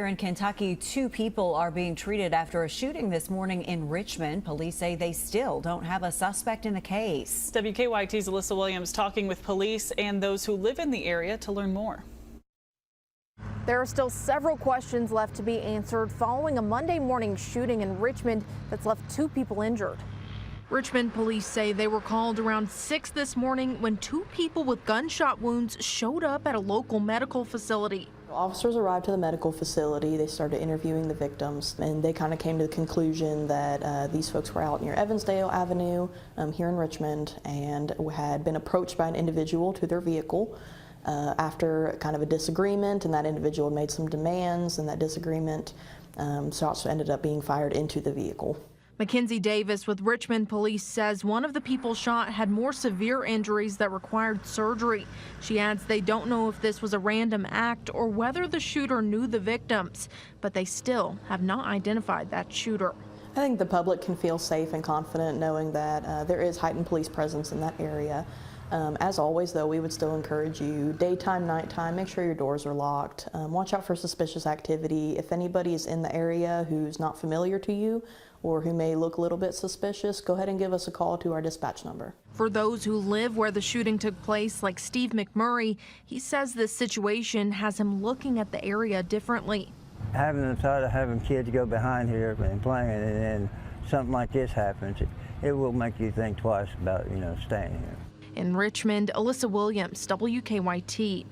Here in Kentucky, 2 people are being treated after a shooting this morning in Richmond. Police say they still don't have a suspect in the case. WKYT's Alyssa Williams talking with police and those who live in the area to learn more. There are still several questions left to be answered following a Monday morning shooting in Richmond that's left 2 people injured. Richmond police say they were called around 6 this morning when 2 people with gunshot wounds showed up at a local medical facility. Officers arrived to the medical facility. They started interviewing the victims, and they kind of came to the conclusion that these folks were out near Evansdale Avenue here in Richmond and had been approached by an individual to their vehicle after kind of a disagreement, and that individual had made some demands, and that disagreement shots ended up being fired into the vehicle. Mackenzie Davis with Richmond police says one of the people shot had more severe injuries that required surgery. She adds they don't know if this was a random act or whether the shooter knew the victims, but they still have not identified that shooter. I think the public can feel safe and confident knowing that there is heightened police presence in that area. As always, though, we would still encourage you, daytime, nighttime, make sure your doors are locked. Watch out for suspicious activity. If anybody is in the area who's not familiar to you or who may look a little bit suspicious, go ahead and give us a call to our dispatch number. For those who live where the shooting took place, like Steve McMurray, he says this situation has him looking at the area differently. Having the thought of having kids go behind here and playing, and then something like this happens, it will make you think twice about, staying here. In Richmond, Alyssa Williams, WKYT.